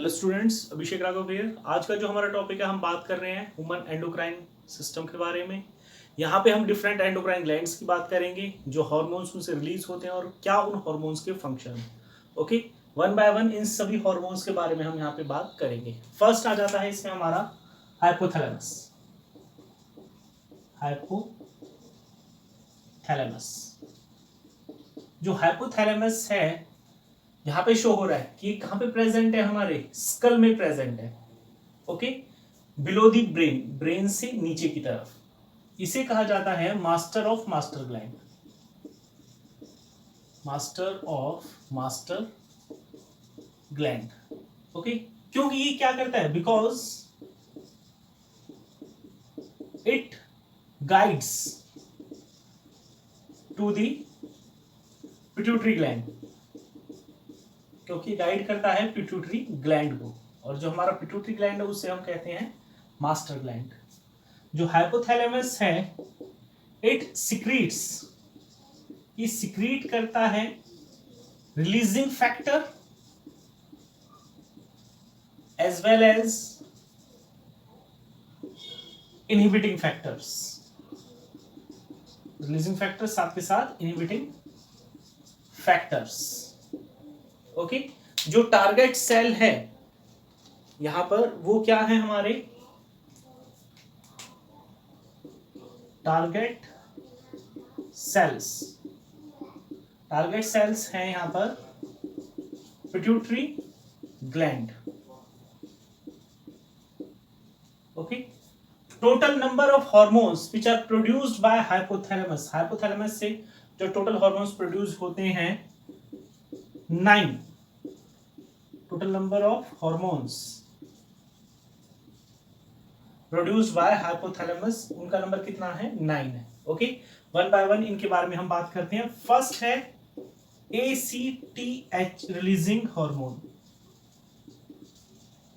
Hello students, Abhishek Raghav here. आज का जो हमारा टॉपिक है, हम बात कर रहे हैं ह्यूमन एंडोक्राइन सिस्टम के बारे में। यहाँ पे हम डिफरेंट एंडोक्राइन ग्लैंड्स की बात करेंगे, जो हार्मोन्स उनसे रिलीज होते हैं और क्या उन हार्मोन्स के फंक्शन हैं। Okay, one by one in सभी हार्मोन्स के बारे में हम यहाँ पे बात करेंगे। फर्स्ट आ जाता है इसमें हमारा हाइपोथैलेमस। हाइपोथैलेमस, जो हाइपोथैलेमस है यहाँ पे शो हो रहा है कि कहाँ पे प्रेजेंट है, हमारे स्कल में प्रेजेंट है। Okay, below the brain, brain से नीचे की तरफ। इसे कहा जाता है master of master gland, master of master gland. Okay, क्योंकि ये क्या करता है, because it guides to the pituitary gland, क्योंकि गाइड करता है पिट्यूटरी ग्लैंड को, और जो हमारा पिट्यूटरी ग्लैंड है उसे हम कहते हैं मास्टर ग्लैंड। जो हाइपोथैलेमस है, इट सिक्रीट्स, ये सिक्रीट करता है releasing factor as well as inhibiting factors. Releasing factor साथ के साथ इनहिबिटिंग फैक्टर्स। ओके, जो टारगेट सेल है यहां पर, वो क्या है, हमारे टारगेट सेल्स। टारगेट सेल्स हैं यहां पर pituitary gland. Okay, total number of hormones which are produced by hypothalamus, hypothalamus से जो टोटल हार्मोन्स प्रोड्यूस होते हैं 9। Total number of hormones produced by hypothalamus, उनका नंबर कितना है, 9 है। ओके, वन बाय वन इनके बारे में हम बात करते हैं। फर्स्ट है ACTH releasing hormone,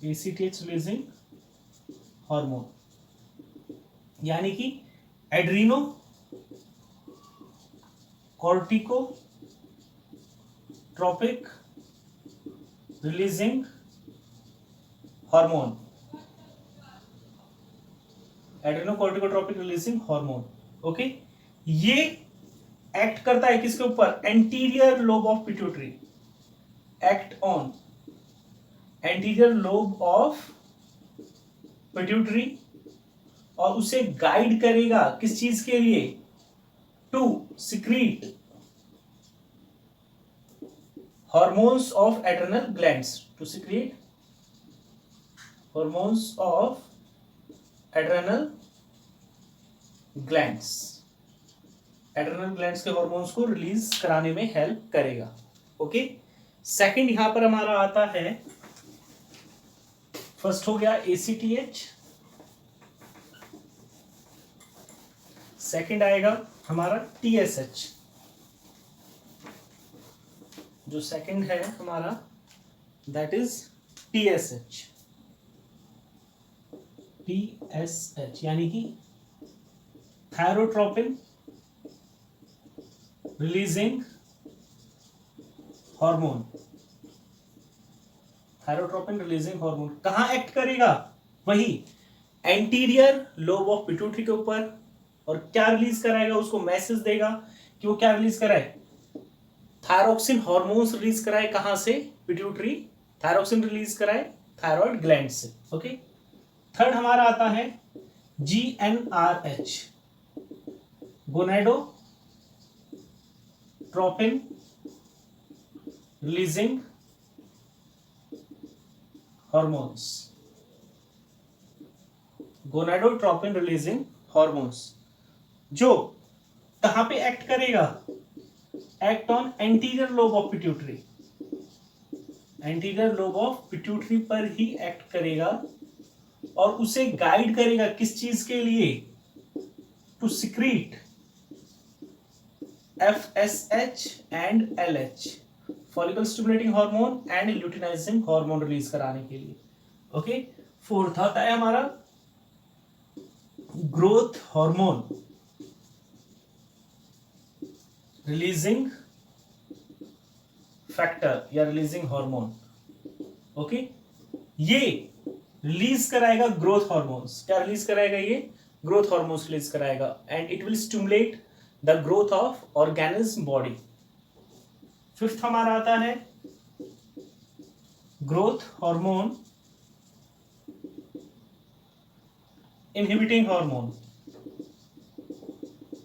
ACTH releasing hormone, यानी कि adrenocorticotropic releasing hormone, adrenocorticotropic releasing hormone. Okay, ये एक्ट करता है किसके ऊपर, anterior lobe of pituitary, act on anterior lobe of pituitary, और उसे गाइड करेगा किस चीज के लिए, to secrete hormones of adrenal glands, to secrete hormones of adrenal glands, adrenal glands के हार्मोन्स को रिलीज कराने में हेल्प करेगा। ओके, सेकंड यहां पर हमारा आता है, फर्स्ट हो गया ACTH, सेकंड आएगा हमारा TSH। जो सेकंड है हमारा, दैट इज TSH, यानी कि thyrotropin releasing hormone. Thyrotropin releasing hormone कहां एक्ट करेगा, वही एंटीरियर लोब ऑफ पिट्यूटरी के ऊपर, और क्या रिलीज कराएगा, उसको मैसेज देगा कि वो क्या रिलीज कराए, थायरोक्सिन हार्मोन्स रिलीज कराए, कहां से, पिट्यूटरी, थायरोक्सिन रिलीज कराए थायराइड ग्लैंड से। ओके, थर्ड हमारा आता है GnRH, gonadotropin releasing hormones, gonadotropin releasing hormones, जो कहां पे एक्ट करेगा, act on anterior lobe of pituitary, anterior lobe of pituitary पर ही एक्ट करेगा, और उसे गाइड करेगा किस चीज के लिए, to secrete FSH and LH, follicle stimulating hormone and luteinizing hormone release कराने के लिए। ओके, फोर्थ आता है हमारा ग्रोथ हार्मोन रिलीजिंग फैक्टर या रिलीजिंग हार्मोन। ओके, ये रिलीज कराएगा ग्रोथ हार्मोन्स। क्या रिलीज कराएगा? ये ग्रोथ हार्मोन्स रिलीज कराएगा and it will stimulate the growth of organism body. Fifth हमारा आता है growth hormone inhibiting hormone,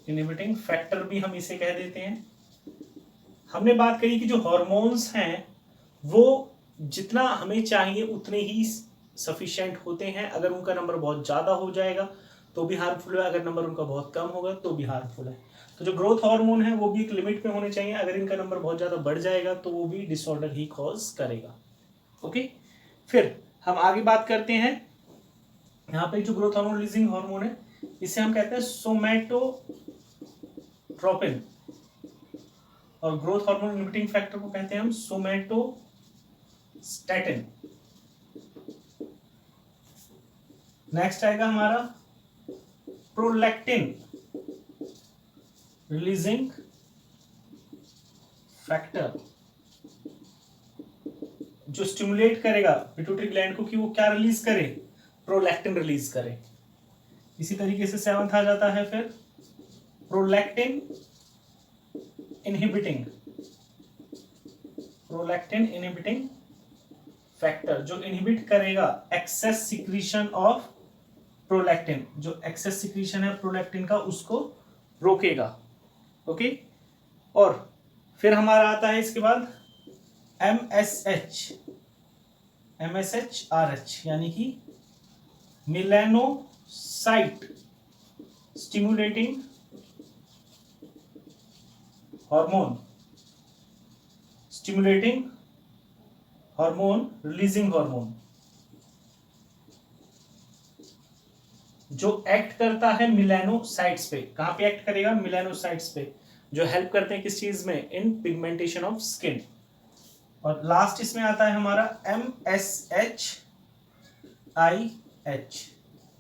inhibiting factor भी हम इसे कह देते हैं। हमने बात करी कि जो हार्मोन्स हैं वो जितना हमें चाहिए उतने ही सफिशिएंट होते हैं। अगर उनका नंबर बहुत ज़्यादा हो जाएगा तो भी हार्मफुल है, अगर नंबर उनका बहुत कम होगा तो भी हार्मफुल है। तो जो ग्रोथ हार्मोन है वो भी एक लिमिट पे होने चाहिए, अगर इनका नंबर बहुत ज़्यादा बढ़ जाएगा तो वो भी डिसऑर्डर ही कॉज करेगा। ओके, फिर हम आगे बात करते हैं। यहाँ पे जो ग्रोथ हार्मोन रिलीजिंग हार्मोन है इसे हम कहते हैं सोमैटोट्रोपिन, और ग्रोथ हार्मोन इनहिबिटिंग फैक्टर को कहते हैं हम सोमैटोस्टैटिन। नेक्स्ट आएगा हमारा प्रोलैक्टिन रिलीजिंग फैक्टर, जो स्टिमुलेट करेगा पिट्यूटरी ग्लैंड को कि वो क्या रिलीज करे? प्रोलैक्टिन रिलीज करे। इसी तरीके से सेवंथ आ जाता है फिर prolactin inhibiting, prolactin inhibiting factor, जो इनहिबिट करेगा एक्सेस सिक्रीशन ऑफ प्रोलैक्टिन, जो एक्सेस सिक्रीशन है प्रोलैक्टिन का उसको रोकेगा। ओके, और फिर हमारा आता है इसके बाद MSH यानी कि melanocyte stimulating hormone, stimulating hormone releasing hormone, जो एक्ट करता है मेलानोसाइट्स पे। कहां पे एक्ट करेगा? मेलानोसाइट्स पे, जो हेल्प करते हैं किस चीज में? In pigmentation of skin. और लास्ट इसमें आता है हमारा MSHIH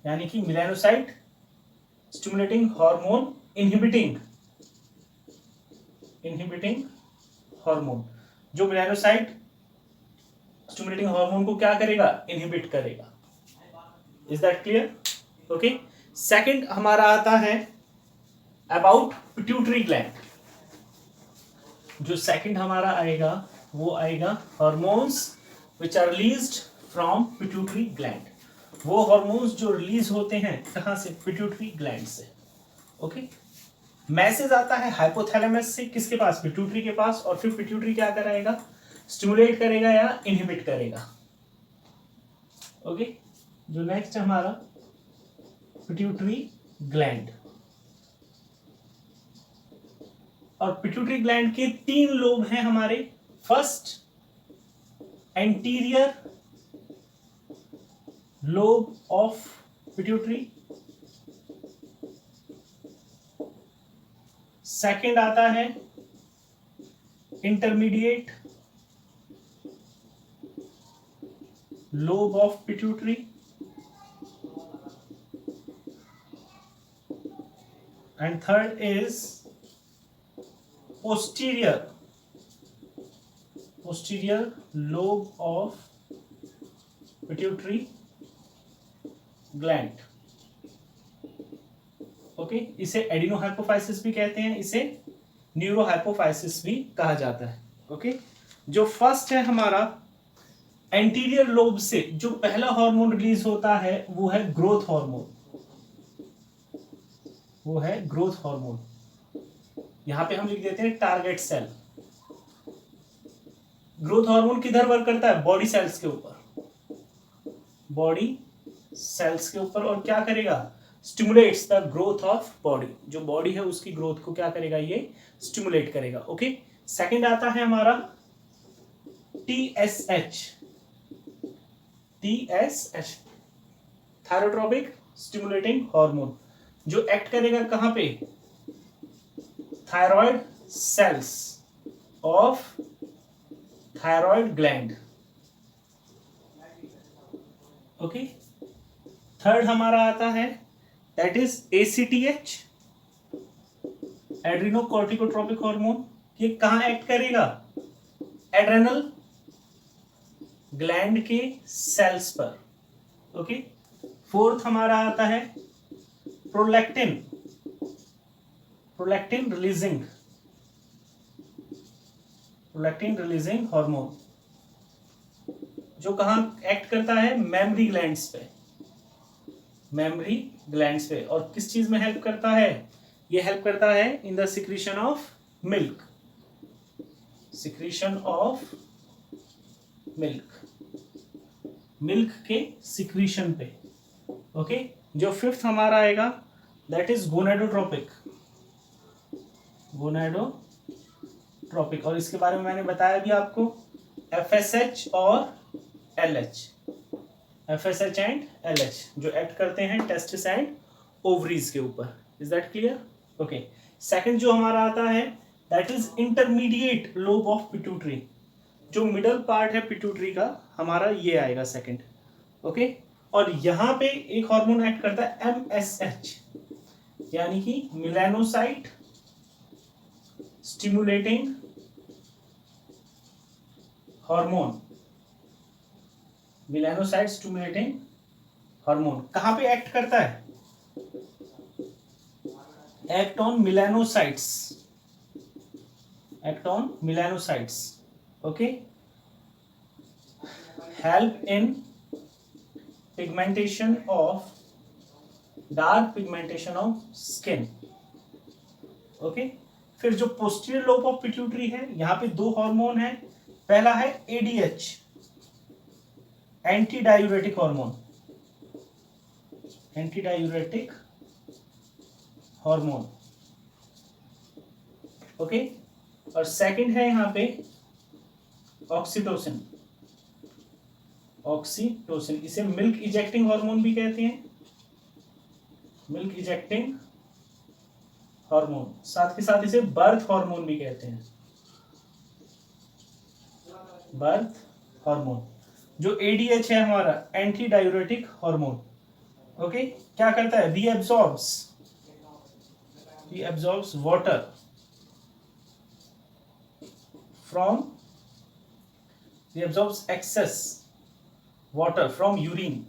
यानी कि melanocyte stimulating hormone inhibiting hormone, जो मेलानोसाइट स्टिमुलेटिंग हार्मोन को क्या करेगा? इनहिबिट करेगा। Is that clear? Okay, second हमारा आता है अबाउट पिट्यूटरी ग्लैंड। जो सेकंड हमारा आएगा वो आएगा hormones which are released from pituitary gland. वो हार्मोन्स जो रिलीज होते हैं कहां से? पिट्यूटरी ग्लैंड से। ओके, मैसेज आता है हाइपोथैलेमस से, किसके पास? पिट्यूटरी के पास, और फिर पिट्यूटरी क्या कराएगा? स्टिमुलेट करेगा या इनहिबिट करेगा। ओके, जो नेक्स्ट हमारा पिट्यूटरी ग्लैंड, और पिट्यूटरी ग्लैंड के 3 लोब हैं हमारे। First anterior lobe of pituitary, second आता है intermediate lobe of pituitary, and third is posterior lobe of pituitary gland। Okay, इसे एडिनोहाइपोफाइसिस भी कहते हैं, इसे न्यूरोहाइपोफाइसिस भी कहा जाता है। ओके, जो फर्स्ट है हमारा एंटीरियर लोब से जो पहला हार्मोन रिलीज होता है वो है ग्रोथ हार्मोन, वो है ग्रोथ हार्मोन। यहां पे हम लिख देते हैं टारगेट सेल। ग्रोथ हार्मोन किधर वर्क करता है? बॉडी सेल्स के ऊपर, बॉडी सेल्स के ऊपर, और क्या करेगा? Stimulates the growth of body, जो बॉडी है उसकी ग्रोथ को क्या करेगा? ये स्टिमुलेट करेगा। ओके, सेकंड आता है हमारा TSH, थायरोट्रोपिक स्टिमुलेटिंग हार्मोन, जो एक्ट करेगा कहां पे? Thyroid cells of thyroid gland. Okay, third हमारा आता है that is ACTH, adrenocorticotropic hormone. ये कहां एक्ट करेगा? एड्रेनल ग्लैंड के सेल्स पर। ओके, फोर्थ हमारा आता है प्रोलैक्टिन, प्रोलैक्टिन रिलीजिंग हार्मोन, जो कहाँ एक्ट करता है, मेमरी ग्लैंड्स पे, मेमरी ग्लैंड्स पे। और किस चीज में हेल्प करता है, ये हेल्प करता है in the secretion of milk, secretion of milk, milk के सिक्रीशन पे। ओके, जो फिफ्थ हमारा आएगा दैट इज गोनेडोट्रोपिक, गोनेडोट्रोपिक। और इसके बारे में मैंने बताया भी आपको, FSH और LH, FSH एंड LH जो एक्ट करते हैं टेस्टिस एंड ओवरीज के ऊपर। Is that clear? Okay, second जो हमारा आता है that is intermediate lobe of pituitary, जो मिडल पार्ट है पिट्यूटरी का हमारा, ये आएगा सेकंड। ओके, और यहां पे एक हार्मोन एक्ट करता है MSH, यानी कि melanocyte stimulating hormone, melanocyte stimulating hormone कहां पे एक्ट करता है, act on melanocytes, act on melanocytes. Okay, help in pigmentation of, dark pigmentation of skin. Okay, फिर जो पोस्टीरियर लोब ऑफ पिट्यूटरी है, यहां पे दो हार्मोन है, पहला है ADH, anti diuretic hormone, anti diuretic hormone. Okay, और सेकंड है यहां पे ऑक्सीटोसिन, ऑक्सीटोसिन, इसे मिल्क इजेक्टिंग हार्मोन भी कहते हैं, मिल्क इजेक्टिंग हार्मोन, साथ के साथ इसे बर्थ हार्मोन भी कहते हैं, बर्थ हार्मोन। जो ADH है हमारा एंटी डायूरेटिक हार्मोन। ओके, क्या करता है, reabsorbs water from, reabsorbs excess water from urine,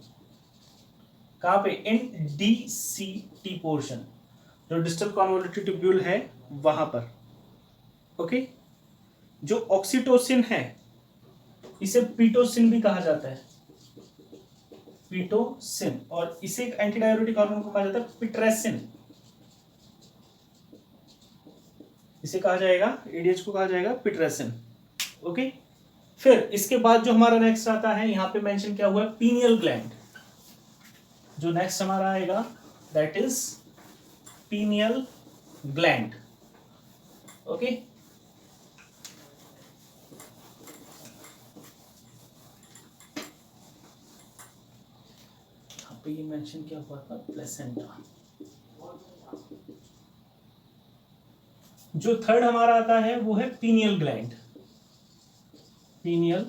कहां पे, इन DCT पोर्शन, जो डिस्टल कॉन्वोल्यूटिव ट्यूब्यूल है वहां पर। ओके, जो ऑक्सीटोसिन है इसे पीटोसिन भी कहा जाता है, पीटोसिन, और इसे एंटी डायूरेटिक हार्मोन को कहा जाता है पिट्रेसिन, इसे कहा जाएगा, ADH को कहा जाएगा पिट्रेसिन। ओके, फिर इसके बाद जो हमारा नेक्स्ट आता है, यहां पे मेंशन किया हुआ है पीनियल ग्लैंड, जो नेक्स्ट हमारा आएगा that is pineal gland. Okay, यहां पे ये मेंशन किया हुआ था प्लेसेंटा। जो थर्ड हमारा आता है वो है पीनियल ग्लैंड, पीनियल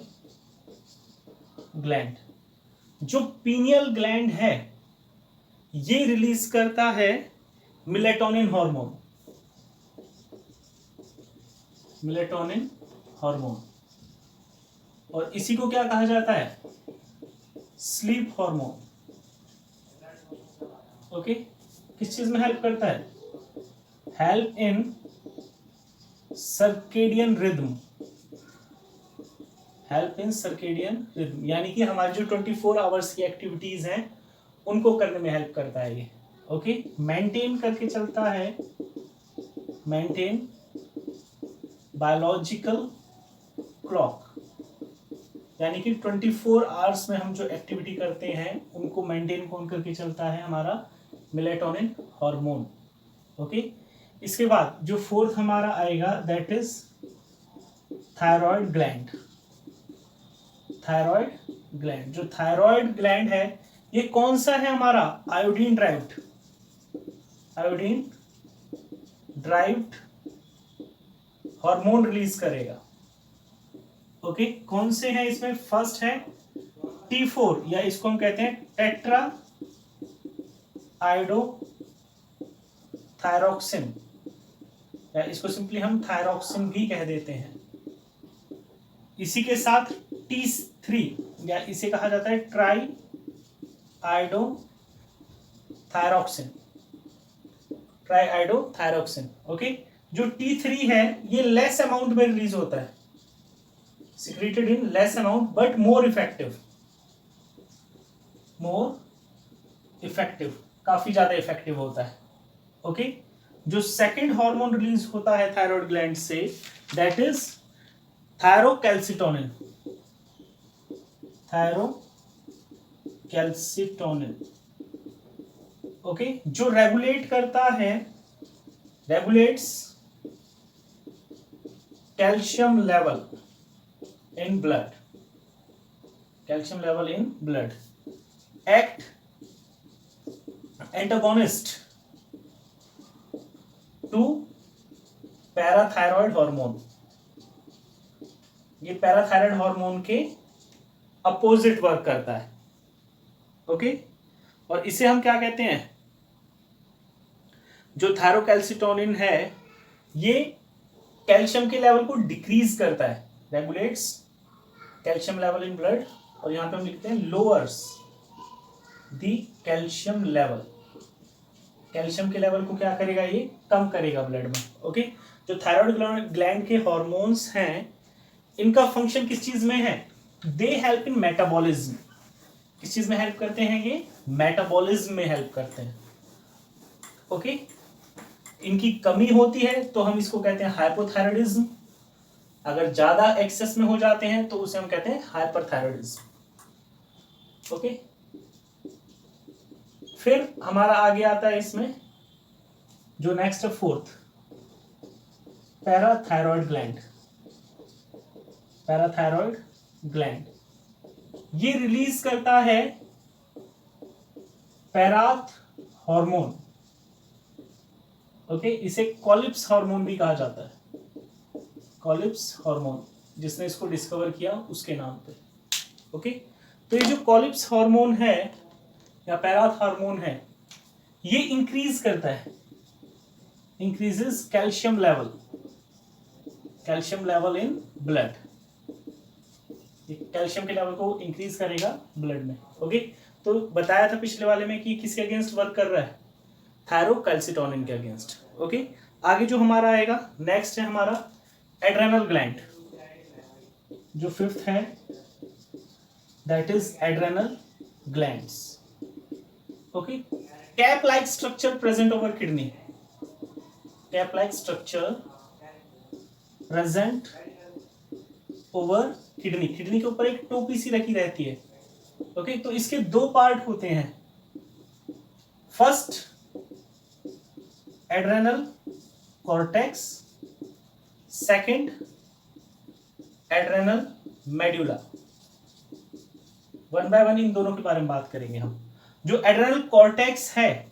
ग्लैंड। जो पीनियल ग्लैंड है ये रिलीज करता है मेलेटोनिन हार्मोन, मेलेटोनिन हार्मोन, और इसी को क्या कहा जाता है, स्लीप हार्मोन। ओके, किस चीज में हेल्प करता है, help in circadian rhythm, help in circadian rhythm, यानी कि हमारी जो 24 आवर्स की एक्टिविटीज हैं उनको करने में हेल्प करता है ये। ओके, मेंटेन करके चलता है, मेंटेन बायोलॉजिकल क्लॉक, यानी कि 24 आवर्स में हम जो एक्टिविटी करते हैं उनको मेंटेन कौन करके चलता है, हमारा मेलेटोनिन हार्मोन। ओके, इसके बाद जो फोर्थ हमारा आएगा that is thyroid gland, thyroid gland. जो थायराइड ग्लैंड है ये कौन सा है हमारा, iodine derived, iodine derived hormone release करेगा। ओके, कौन से हैं इसमें, फर्स्ट है T4, या इसको हम कहते हैं टेट्रा आयोडो थायरोक्सिन, या इसको सिंपली हम थायरोक्सिन भी कह देते हैं। इसी के साथ T3 या इसे कहा जाता है ट्राई आइडोथायरॉक्सिन, ट्राई आइडोथायरॉक्सिन। ओके, जो T3 है ये लेस अमाउंट में रिलीज होता है, secreted in less amount but more effective, काफी ज्यादा इफेक्टिव होता है। ओके, जो सेकंड हार्मोन रिलीज होता है थायराइड ग्लैंड से, दैट इज थायरोकैल्सिटोनिन। ओके, जो रेगुलेट करता है, regulates calcium level in blood, calcium level in blood, act antagonist to parathyroid hormone. ये पैराथायरॉयड हार्मोन के अपोजिट वर्क करता है। ओके, और इसे हम क्या कहते हैं, जो थायरोकैल्सिटोनिन है ये कैल्शियम के लेवल को डिक्रीज करता है, regulates calcium level in blood, और यहां पे हम लिखते हैं lowers the calcium level. Calcium के लेवल को क्या करेगा, ये कम करेगा ब्लड में। ओके, जो थायराइड ग्लैंड के हॉर्मोन्स हैं इनका फंक्शन किस चीज में है, दे हेल्प इन मेटाबॉलिज्म। किस चीज में हेल्प करते हैं, ये मेटाबॉलिज्म में हेल्प करते हैं। ओके, इनकी कमी होती है तो हम इसको कहते हैं हाइपोथायराइडिज्म, अगर ज्यादा एक्सेस में हो जाते हैं तो उसे हम कहते हैं हाइपरथायराइडिज्म। ओके, फिर हमारा आगे आता है इसमें जो नेक्स्ट है fourth, parathyroid gland. Parathyroid gland ये रिलीज करता है पैराथ हार्मोन। ओके, इसे कॉलिप्स हार्मोन भी कहा जाता है, कॉलिप्स हार्मोन, जिसने इसको डिस्कवर किया उसके नाम पे। ओके, तो ये जो कॉलिप्स हार्मोन है या पैराथ हार्मोन है ये इंक्रीज करता है, increases calcium level in blood, calcium के लेवल को इंक्रीज करेगा ब्लड में। ओके, तो बताया था पिछले वाले में कि किसके अगेंस्ट वर्क कर रहा है, थायरोकैल्सिटोनिन के अगेंस्ट। ओके, आगे जो हमारा आएगा नेक्स्ट है हमारा एड्रेनल ग्लैंड, जो फिफ्थ है that is adrenal glands. Okay, cap like structure present over kidney, cap like structure present over kidney, kidney के ऊपर एक टोपी सी रखी रहती है। ओके, तो इसके दो पार्ट होते हैं, first adrenal cortex, second adrenal medulla. One by one in दोनों के बारे में बात करेंगे हम। जो एड्रेनल कॉर्टेक्स है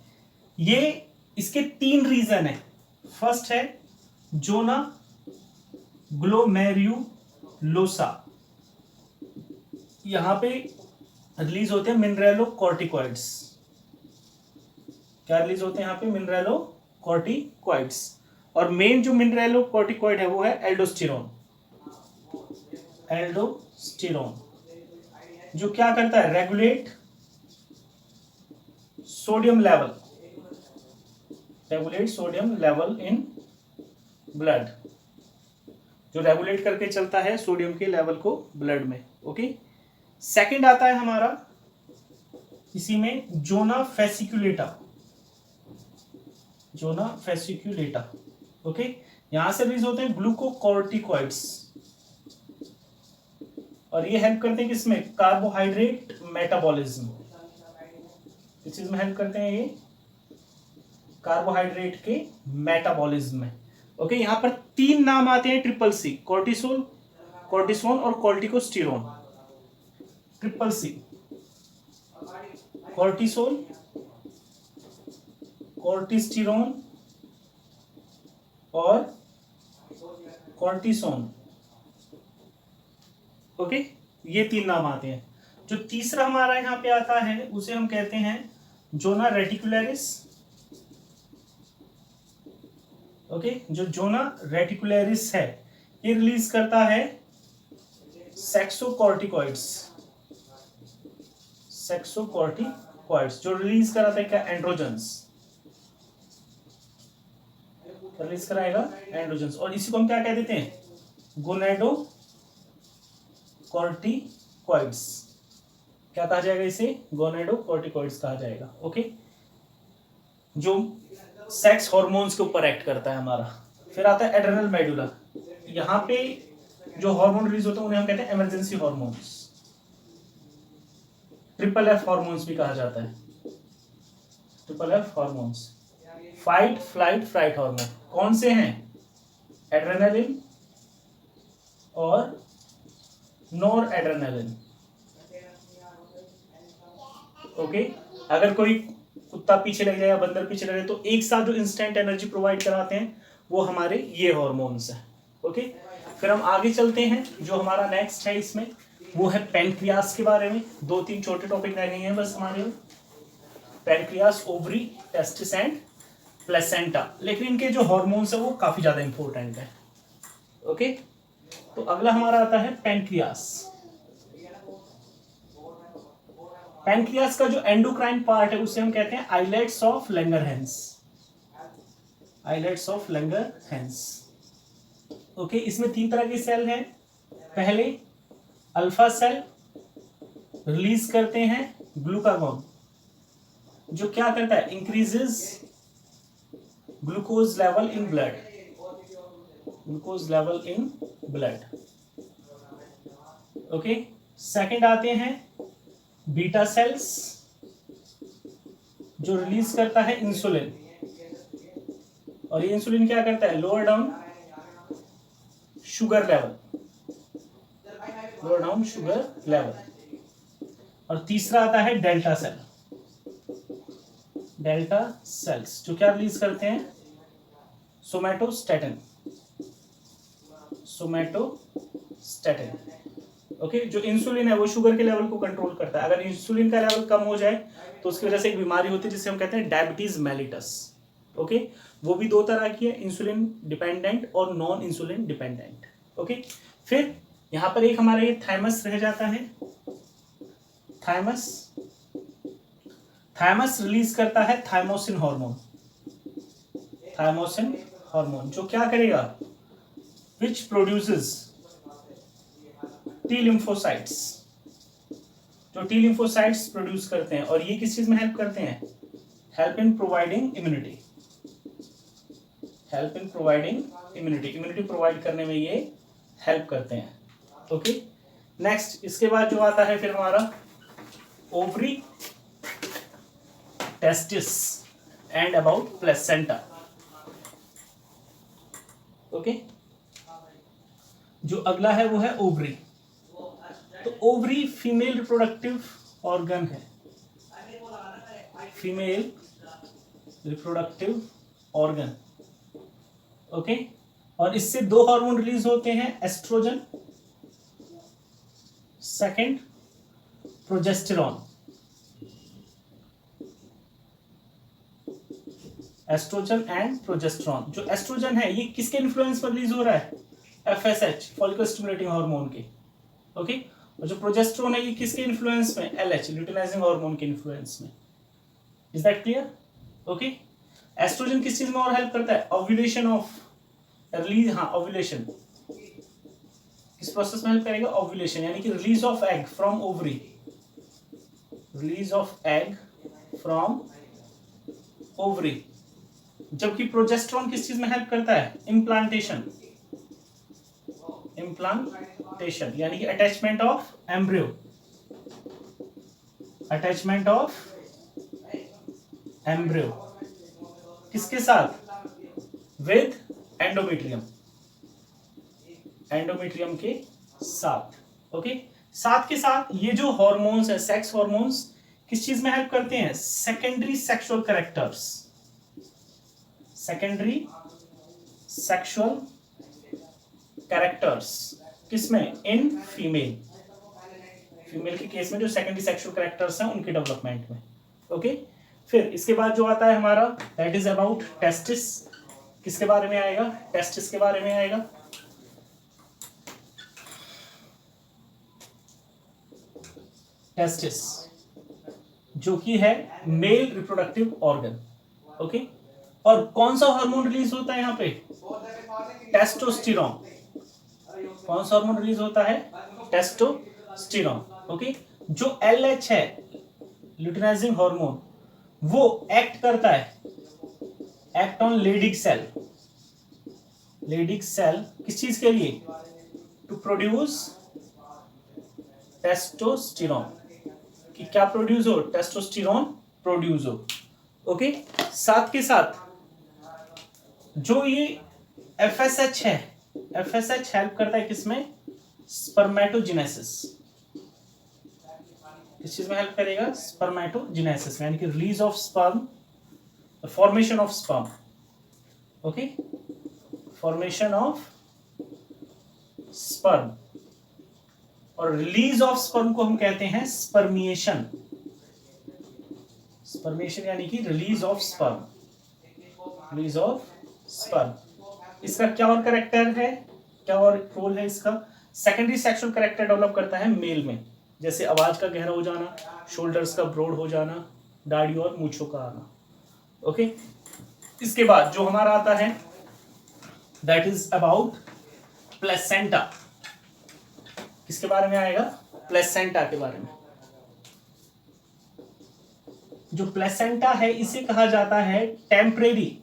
ये, इसके तीन रीजन है। फर्स्ट है जोना ग्लोमेरुलोसा, यहां पे रिलीज होते हैं मिनरेलोकॉर्टिकॉइड्स। क्या रिलीज होते हैं यहाँ पे, मिनरेलोकॉर्टिकॉइड्स, और मेन जो मिनरेलोकॉर्टिकॉइड है वो है एल्डोस्टेरोन। एल्डोस्टेरोन जो क्या करता है, regulate sodium level, regulate sodium level in blood, जो रेगुलेट करके चलता है सोडियम के लेवल को ब्लड में। ओके, सेकंड आता है हमारा इसी में zona fasciculata, zona fasciculata. Okay, यहां से रिलीज होते हैं ग्लूकोकॉर्टिकॉइड्स, और ये हेल्प करते हैं किसमें, कार्बोहाइड्रेट मेटाबॉलिज्म। किस चीज में हेल्प करते हैं ये, कार्बोहाइड्रेट के मेटाबॉलिज्म में। ओके, यहां पर तीन नाम आते हैं ट्रिपल सी, कोर्टिसोल, कोर्टिसोन और कोर्टिकोस्टेरोन। ट्रिपल सी, कोर्टिसोल, कोर्टिस्टेरोन और कोर्टिसोन। ओके, ये तीन नाम आते हैं। जो तीसरा हमारा यहाँ पे आता है उसे हम कहते हैं जोना रेटिकुलरिस। ओके, जो जोना रेटिकुलरिस है ये रिलीज करता है सेक्सोकॉर्टिकॉइड्स, सेक्सोकॉर्टिकॉइड्स जो रिलीज कराता है क्या, एंड्रोजन्स, रिलीज कराएगा एंड्रोजन्स, और इसी को हम क्या कह देते हैं, गोनेडोकॉर्टिकॉइड्स, क्या कहा जाएगा इसे, गोनेडोकॉर्टिकॉइड्स कहा जाएगा। ओके, जो सेक्स हार्मोन्स के ऊपर एक्ट करता है हमारा। फिर आता है एड्रेनल मेडुला, यहाँ पे जो हार्मोन रिलीज होते हैं उन्हें हम कहते हैं emergency hormones, triple F hormones भी कहा जाता है, triple F hormones. Fight flight fright hormone कौन से हैं, एड्रेनालिन और नॉर एड्रेनालिन। ओके, अगर कोई कुत्ता पीछे लग जाए या बंदर पीछे लग जाए तो एक साथ जो इंस्टेंट एनर्जी प्रोवाइड कराते हैं वो हमारे ये हार्मोन्स हैं। ओके, फिर हम आगे चलते हैं, जो हमारा नेक्स्ट है इसमें वो है पैनक्रियास के बारे में। 2-3 छोटे टॉपिक रह गए हैं बस हमारे, pancreas, ovary, testis and placenta, लेकिन इनके जो हार्मोन्स है वो काफी ज्यादा इंपॉर्टेंट है। ओके, तो अगला हमारा आता है पैनक्रियास। पैनक्रियास का जो एंडोक्राइन पार्ट है उसे हम कहते हैं islets of Langerhans, islets of Langerhans. Okay, इसमें 3 तरह के सेल हैं। पहले अल्फा सेल रिलीज करते हैं ग्लूकागॉन, जो क्या करता है, increases glucose level in blood, glucose level in blood. Okay, second आते हैं बीटा सेल्स, जो रिलीज करता है इंसुलिन, और ये इंसुलिन क्या करता है, lower down sugar level, lower down sugar level. और तीसरा आता है डेल्टा सेल, डेल्टा सेल्स जो क्या रिलीज करते हैं, सोमैटोस्टैटिन, सोमैटोस्टैटिन। ओके, जो इंसुलिन है वो शुगर के लेवल को कंट्रोल करता है। अगर इंसुलिन का लेवल कम हो जाए तो उसकी वजह से एक बीमारी होती है जिसे हम कहते हैं डायबिटीज मेलिटस। ओके, वो भी 2 तरह की है, इंसुलिन डिपेंडेंट और नॉन इंसुलिन डिपेंडेंट। ओके, फिर यहां पर एक हमारा ये थाइमस रह जाता है, थाइमस, थाइमस रिलीज करता है थाइमोसिन हार्मोन, थाइमोसिन हार्मोन जो क्या करेगा, विच प्रोड्यूसेस टी लिम्फोसाइट्स, जो टी लिम्फोसाइट्स प्रोड्यूस करते हैं, और ये किस चीज में हेल्प करते हैं, help in providing immunity, help in providing immunity, immunity provide करने में ये हेल्प करते हैं। ओके, नेक्स्ट इसके बाद जो आता है फिर हमारा ovary, testis and about placenta. Okay, जो अगला है वो है ओवरी। तो ओवरी फीमेल रिप्रोडक्टिव ऑर्गन है, फीमेल रिप्रोडक्टिव ऑर्गन। ओके, और इससे 2 हार्मोन रिलीज होते हैं, estrogen, second progesterone, estrogen and progesterone. जो एस्ट्रोजन है ये किसके इन्फ्लुएंस पर रिलीज हो रहा है, एफएसएच, फॉलिकल स्टिमुलेटिंग हार्मोन के। ओके, और जो प्रोजेस्टेरॉन है ये किसके इन्फ्लुएंस में, एलएच, ल्यूटिनाइजिंग हार्मोन के इन्फ्लुएंस में। Is that clear? Okay, estrogen किस चीज में और हेल्प करता है, ओव्यूलेशन ऑफ, रिलीज, हाँ ओव्यूलेशन, किस प्रोसेस में हेल्प करेगा, ओव्यूलेशन, यानी कि release of egg from ovary, release of egg from ovary. जबकि प्रोजेस्टेरॉन किस चीज में हेल्प करता है, इम्प्लांटेशन, इम्प्लांटेशन यानी कि attachment of embryo, attachment of embryo किसके साथ, विद एंडोमेट्रियम, एंडोमेट्रियम के साथ। ओके, साथ के साथ ये जो हार्मोन्स है, सेक्स हार्मोन्स किस चीज में हेल्प करते हैं, secondary sexual characters, secondary sexual characters किसमें, इन फीमेल, फीमेल के केस में जो सेकेंडरी सेक्सुअल कैरेक्टर्स हैं उनके डेवलपमेंट में। ओके, फिर इसके बाद जो आता है हमारा दैट इज अबाउट टेस्टिस, किसके बारे में आएगा, टेस्टिस के बारे में आएगा। टेस्टिस, जो कि है मेल रिप्रोडक्टिव ऑर्गन। ओके, और कौन सा हार्मोन रिलीज होता है यहाँ पे? टेस्टोस्टेरोन। कौन सा हार्मोन रिलीज होता है? टेस्टोस्टेरोन। ओके, जो LH है ल्यूटिनाइजिंग हार्मोन, वो एक्ट करता है, act on Leydig cell. Leydig cell किस चीज के लिए? टू प्रोड्यूस टेस्टोस्टेरोन, कि क्या प्रोड्यूस हो? टेस्टोस्टेरोन प्रोड्यूस हो। ओके, साथ के साथ जो ये FSH है, FSH हेल्प करता है किसमें? स्पर्मेटोजेनेसिस। किस चीज में हेल्प करेगा? स्पर्मेटोजेनेसिस, यानी कि release of sperm, formation of sperm. Okay, formation of sperm, और रिलीज ऑफ स्पर्म को हम कहते हैं स्पर्मिएशन। स्पर्मिएशन यानी कि release of sperm, release of sperm. इसका क्या और कैरेक्टर है, क्या और रोल है इसका? सेकेंडरी सेक्सुअल कैरेक्टर डेवलप करता है मेल में, जैसे आवाज का गहरा हो जाना, शोल्डर्स का ब्रॉड हो जाना, दाढ़ी और मूंछों का आना। ओके, इसके बाद जो हमारा आता है दैट इज अबाउट प्लेसेंटा। किसके बारे में आएगा? प्लेसेंटा के बारे में। जो प्लेसेंटा है इसे कहा जाता है टेम्परेरी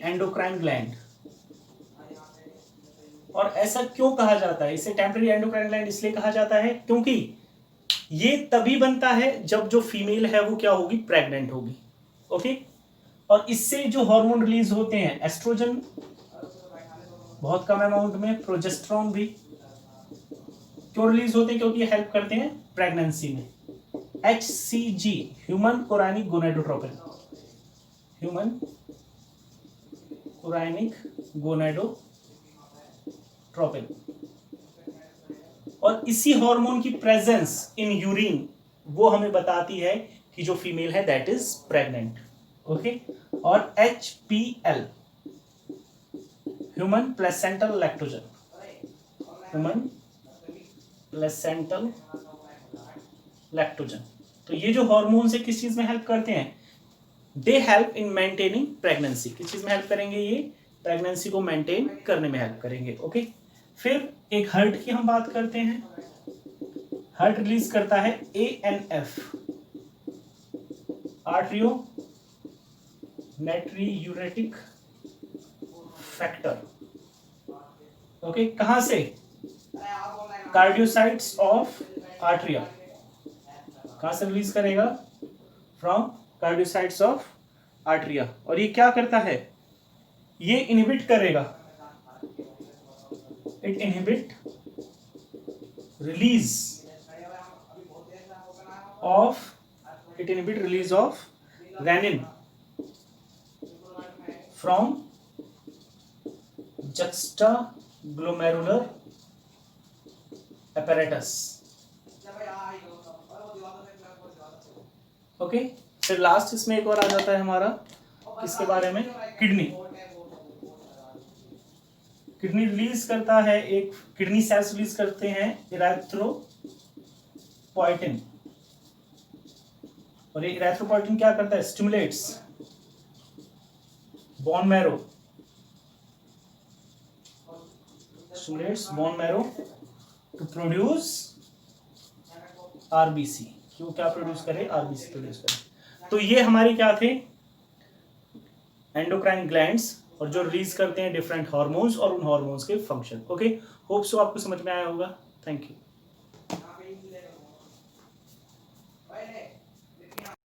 एंडोक्राइन ग्लैंड। और ऐसा क्यों कहा जाता है इसे टेम्परेरी एंडोक्राइन ग्लैंड? इसलिए कहा जाता है क्योंकि ये तभी बनता है जब जो फीमेल है वो क्या होगी? प्रेग्नेंट होगी। ओके, और इससे जो हार्मोन रिलीज होते हैं, एस्ट्रोजन बहुत कम अमाउंट में, प्रोजेस्टेरॉन भी। क्यों रिलीज होते हैं? क्योंकि ये हेल्प करते हैं प्रेगनेंसी में। HCG human chorionic gonadotropin, human chorionic gonadotropin. और इसी हार्मोन की प्रेजेंस इन यूरिन वो हमें बताती है कि जो फीमेल है दैट इज प्रेग्नेंट। ओके, और HPL human placental lactogen, human placental lactogen. तो ये जो हार्मोन से किस चीज में हेल्प करते हैं? They help in maintaining pregnancy. किस चीज में हेल्प करेंगे? ये प्रेगनेंसी को मेंटेन करने में हेल्प करेंगे। ओके, फिर एक हार्ट की हम बात करते हैं। हार्ट रिलीज करता है ANF, arterio natriuretic factor. Okay, कहां से? Cardiocytes of arteria. कहां से रिलीज करेगा? From cardiocytes of arteria. और ये क्या करता है? ये इनहिबिट करेगा, it inhibit release of renin from juxtaglomerular apparatus। Okay, फिर लास्ट इसमें एक और आ जाता है हमारा, किसके बारे में? किडनी। किडनी रिलीज करता है, एक किडनी सेल्स रिलीज करते हैं इरेथ्रोपोइटिन। और ये इरेथ्रोपोइटिन क्या करता है? Stimulates bone marrow, to produce RBC। क्यों क्या प्रोड्यूस करे? RBC प्रोड्यूस करे। तो ये हमारे क्या थे? एंडोक्राइन ग्लैंड्स, और जो रिलीज करते हैं डिफरेंट हार्मोन्स और उन हार्मोन्स के फंक्शन। ओके, होप सो आपको समझ में आया होगा। Thank you.